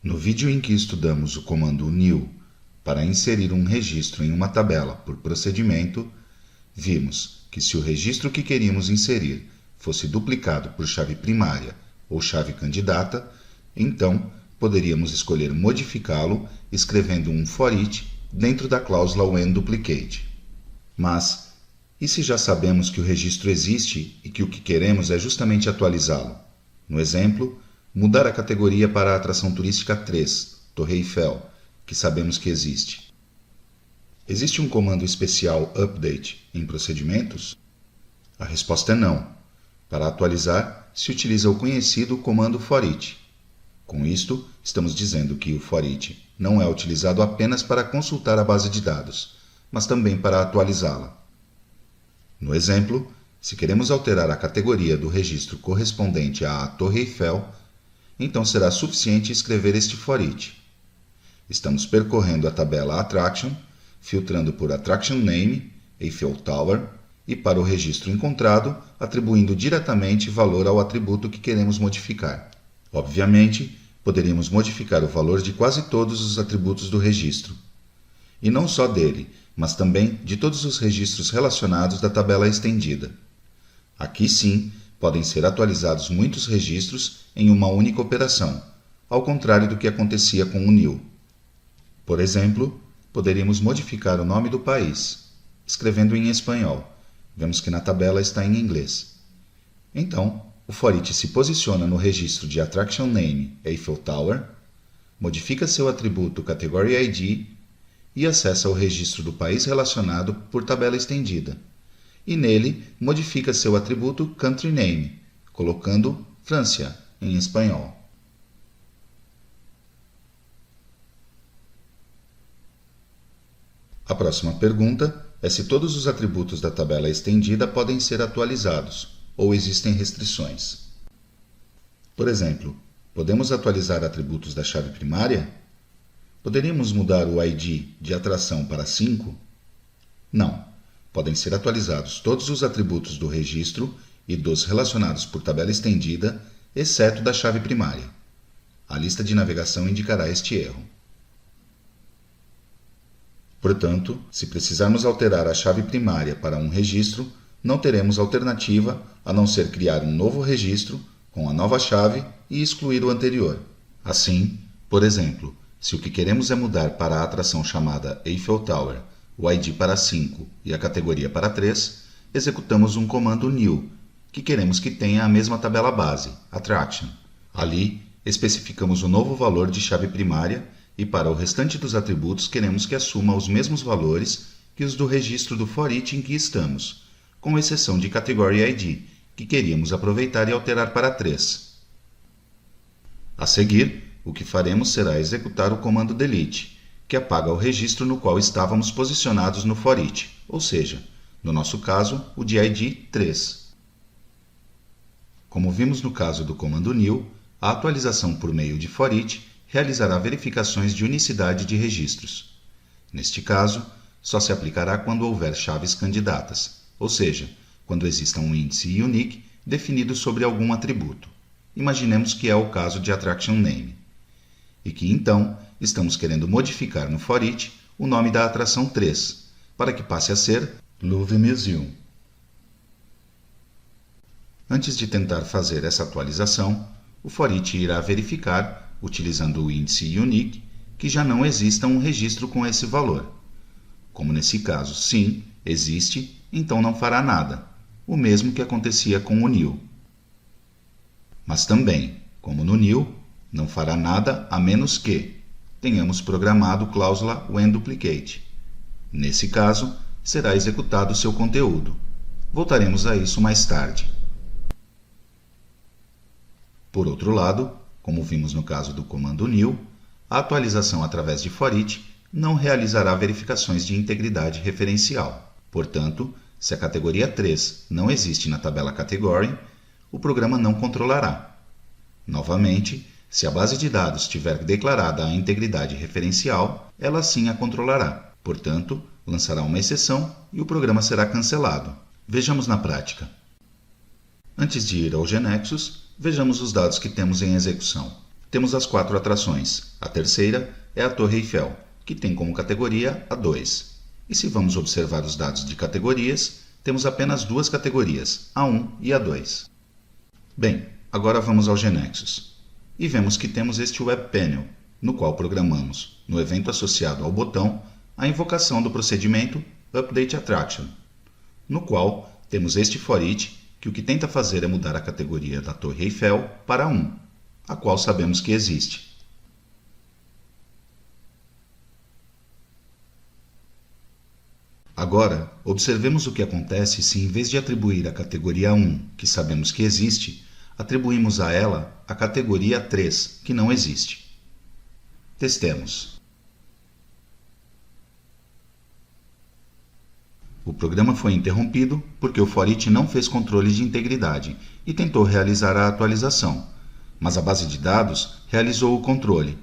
No vídeo em que estudamos o comando new para inserir um registro em uma tabela por procedimento, vimos que se o registro que queríamos inserir fosse duplicado por chave primária ou chave candidata, então poderíamos escolher modificá-lo escrevendo um for each dentro da cláusula whenDuplicate. Mas, e se já sabemos que o registro existe e que o que queremos é justamente atualizá-lo? No exemplo, mudar a categoria para a atração turística 3, Torre Eiffel, que sabemos que existe. Existe um comando especial update em procedimentos? A resposta é não. Para atualizar, se utiliza o conhecido comando for each. Com isto, estamos dizendo que o for each não é utilizado apenas para consultar a base de dados, mas também para atualizá-la. No exemplo, se queremos alterar a categoria do registro correspondente à Torre Eiffel, então será suficiente escrever este for each. Estamos percorrendo a tabela Attraction, filtrando por Attraction Name, Eiffel Tower, e para o registro encontrado, atribuindo diretamente valor ao atributo que queremos modificar. Obviamente, poderíamos modificar o valor de quase todos os atributos do registro. E não só dele, mas também de todos os registros relacionados da tabela estendida. Aqui sim, podem ser atualizados muitos registros em uma única operação, ao contrário do que acontecia com o new. Por exemplo, poderíamos modificar o nome do país, escrevendo em espanhol. Vemos que na tabela está em inglês. Então, o for each se posiciona no registro de Attraction Name Eiffel Tower, modifica seu atributo Category ID e acessa o registro do país relacionado por tabela estendida. E nele, modifica seu atributo Country Name, colocando França em espanhol. A próxima pergunta é se todos os atributos da tabela estendida podem ser atualizados, ou existem restrições. Por exemplo, podemos atualizar atributos da chave primária? Poderíamos mudar o ID de atração para 5? Não. Podem ser atualizados todos os atributos do registro e dos relacionados por tabela estendida, exceto da chave primária. A lista de navegação indicará este erro. Portanto, se precisarmos alterar a chave primária para um registro, não teremos alternativa a não ser criar um novo registro com a nova chave e excluir o anterior. Assim, por exemplo, se o que queremos é mudar para a atração chamada Eiffel Tower o ID para 5 e a categoria para 3, executamos um comando new, que queremos que tenha a mesma tabela base, Attraction. Ali, especificamos o novo valor de chave primária e para o restante dos atributos queremos que assuma os mesmos valores que os do registro do for each em que estamos, com exceção de Category ID, que queríamos aproveitar e alterar para 3. A seguir, o que faremos será executar o comando delete, que apaga o registro no qual estávamos posicionados no for each, ou seja, no nosso caso, o de ID 3. Como vimos no caso do comando new, a atualização por meio de for each realizará verificações de unicidade de registros. Neste caso, só se aplicará quando houver chaves candidatas, ou seja, quando exista um índice unique definido sobre algum atributo. Imaginemos que é o caso de Attraction Name. E que então estamos querendo modificar no for each o nome da atração 3, para que passe a ser Louvre Museum. Antes de tentar fazer essa atualização, o for each irá verificar, utilizando o índice unique, que já não exista um registro com esse valor. Como nesse caso, sim, existe, então não fará nada, o mesmo que acontecia com o new. Mas também, como no new, não fará nada a menos que tenhamos programado cláusula whenDuplicate. Nesse caso, será executado seu conteúdo. Voltaremos a isso mais tarde. Por outro lado, como vimos no caso do comando new, a atualização através de for each não realizará verificações de integridade referencial. Portanto, se a categoria 3 não existe na tabela Category, o programa não controlará. Novamente, se a base de dados tiver declarada a integridade referencial, ela sim a controlará. Portanto, lançará uma exceção e o programa será cancelado. Vejamos na prática. Antes de ir ao GNexus, vejamos os dados que temos em execução. temos as 4 atrações. A terceira é a Torre Eiffel, que tem como categoria a 2. E se vamos observar os dados de categorias, temos apenas 2 categorias, a 1 e a 2. Bem, agora vamos ao GeneXus. E vemos que temos este Web Panel, no qual programamos, no evento associado ao botão, a invocação do procedimento Update Attraction, no qual temos este for each, que o que tenta fazer é mudar a categoria da Torre Eiffel para 1, a qual sabemos que existe. Agora, observemos o que acontece se, em vez de atribuir a categoria 1, que sabemos que existe, atribuímos a ela a categoria 3, que não existe. Testemos. O programa foi interrompido porque o for each não fez controle de integridade e tentou realizar a atualização, mas a base de dados realizou o controle.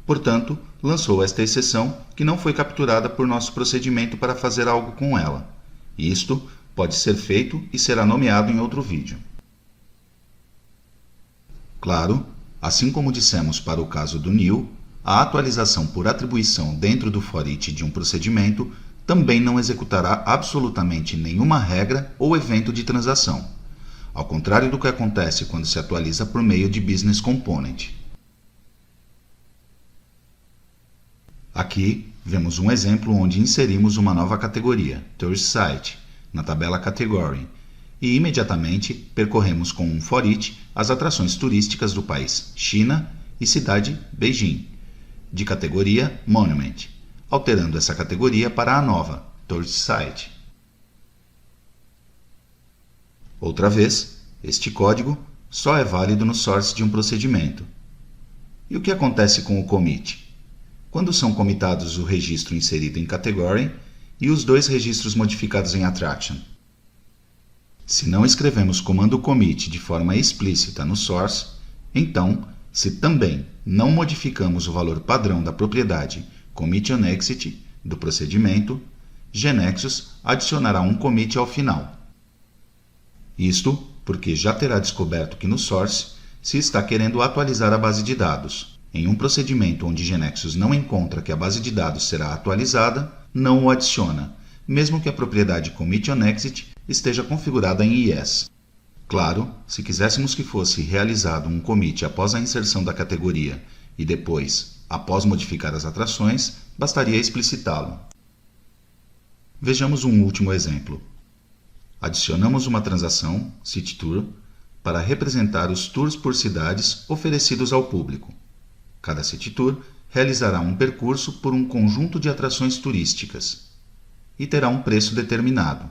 Portanto, lançou esta exceção que não foi capturada por nosso procedimento para fazer algo com ela. Isto pode ser feito e será nomeado em outro vídeo. Claro, assim como dissemos para o caso do new, a atualização por atribuição dentro do for each de um procedimento também não executará absolutamente nenhuma regra ou evento de transação, ao contrário do que acontece quando se atualiza por meio de Business Component. Aqui vemos um exemplo onde inserimos uma nova categoria, Tourist Site, na tabela Category, e imediatamente percorremos com um for each as atrações turísticas do país China e cidade Beijing, de categoria Monument, alterando essa categoria para a nova, Tourist Site. Outra vez, este código só é válido no source de um procedimento. E o que acontece com o commit? Quando são commitados o registro inserido em Category e os 2 registros modificados em Attraction? Se não escrevemos comando commit de forma explícita no source, então, se também não modificamos o valor padrão da propriedade commit on exit do procedimento, GeneXus adicionará um commit ao final. Isto porque já terá descoberto que no source se está querendo atualizar a base de dados. Em um procedimento onde GeneXus não encontra que a base de dados será atualizada, não o adiciona, mesmo que a propriedade commit on exit esteja configurada em yes. Claro, se quiséssemos que fosse realizado um commit após a inserção da categoria e depois, após modificar as atrações, bastaria explicitá-lo. Vejamos um último exemplo. Adicionamos uma transação, City Tour, para representar os tours por cidades oferecidos ao público. Cada City Tour realizará um percurso por um conjunto de atrações turísticas e terá um preço determinado.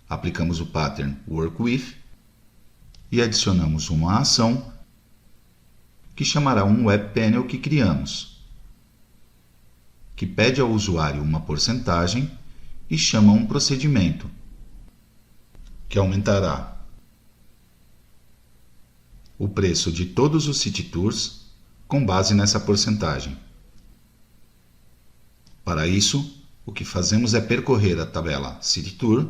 Aplicamos o pattern Work With e adicionamos uma ação que chamará um Web Panel que criamos, que pede ao usuário uma porcentagem e chama um procedimento, que aumentará o preço de todos os City Tours com base nessa porcentagem. Para isso, o que fazemos é percorrer a tabela City Tour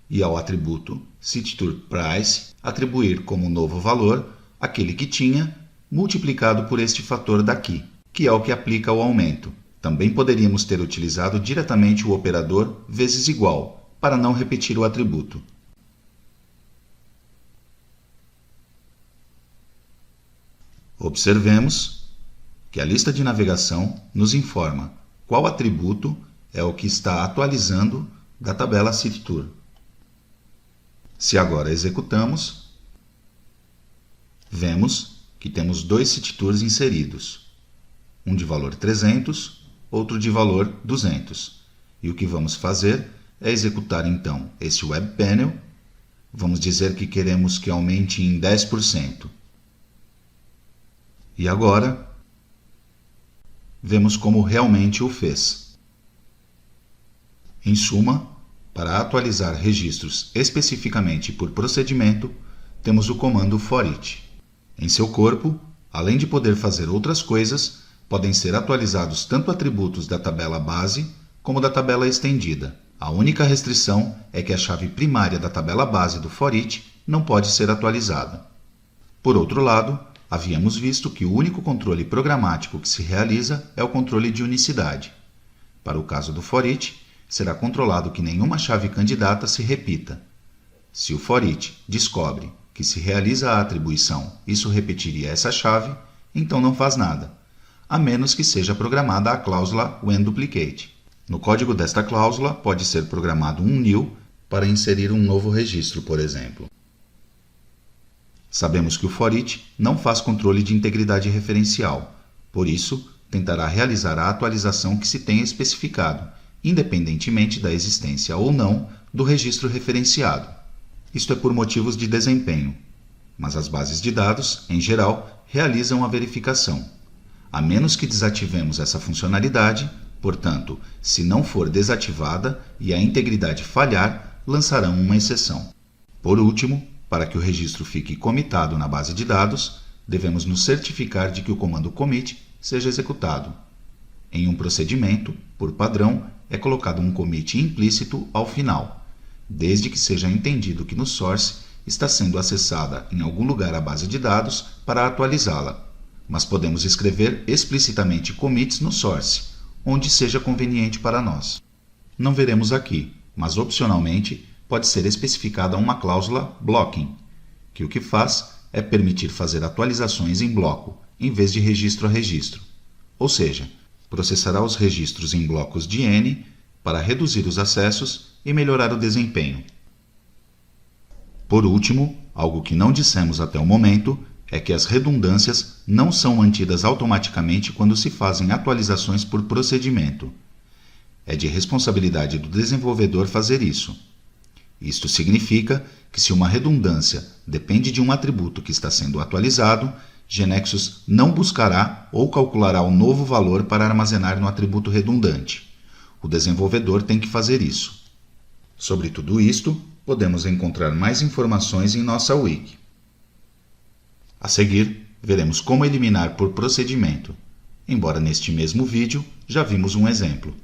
e ao atributo City Tour Price atribuir como novo valor aquele que tinha multiplicado por este fator daqui, que é o que aplica o aumento. Também poderíamos ter utilizado diretamente o operador vezes igual, para não repetir o atributo. Observemos que a lista de navegação nos informa qual atributo é o que está atualizando da tabela City Tour. Se agora executamos, vemos que temos 2 City Tours inseridos, um de valor 300, outro de valor 200. E o que vamos fazer é executar então este Web Panel. Vamos dizer que queremos que aumente em 10%. E agora, vemos como realmente o fez. Em suma, para atualizar registros especificamente por procedimento, temos o comando for each. Em seu corpo, além de poder fazer outras coisas, podem ser atualizados tanto atributos da tabela base como da tabela estendida. A única restrição é que a chave primária da tabela base do for each não pode ser atualizada. Por outro lado, Havíamos visto que o único controle programático que se realiza é o controle de unicidade. Para o caso do for each, será controlado que nenhuma chave candidata se repita. Se o for each descobre que se realiza a atribuição, isso repetiria essa chave, então não faz nada, a menos que seja programada a cláusula whenDuplicate. No código desta cláusula pode ser programado um new para inserir um novo registro, por exemplo. Sabemos que o for each não faz controle de integridade referencial, por isso, tentará realizar a atualização que se tenha especificado, independentemente da existência ou não do registro referenciado. Isto é por motivos de desempenho, mas as bases de dados, em geral, realizam a verificação. A menos que desativemos essa funcionalidade, portanto, se não for desativada e a integridade falhar, lançarão uma exceção. Por último, para que o registro fique comitado na base de dados, devemos nos certificar de que o comando commit seja executado. Em um procedimento, por padrão, é colocado um commit implícito ao final, desde que seja entendido que no source está sendo acessada em algum lugar a base de dados para atualizá-la. Mas podemos escrever explicitamente commits no source, onde seja conveniente para nós. Não veremos aqui, mas opcionalmente pode ser especificada uma cláusula blocking, que o que faz é permitir fazer atualizações em bloco, em vez de registro a registro. Ou seja, processará os registros em blocos de N para reduzir os acessos e melhorar o desempenho. Por último, algo que não dissemos até o momento é que as redundâncias não são mantidas automaticamente quando se fazem atualizações por procedimento. É de responsabilidade do desenvolvedor fazer isso. Isto significa que se uma redundância depende de um atributo que está sendo atualizado, GNexus não buscará ou calculará o novo valor para armazenar no atributo redundante. O desenvolvedor tem que fazer isso. Sobre tudo isto, podemos encontrar mais informações em nossa wiki. A seguir, veremos como eliminar por procedimento, embora neste mesmo vídeo já vimos um exemplo.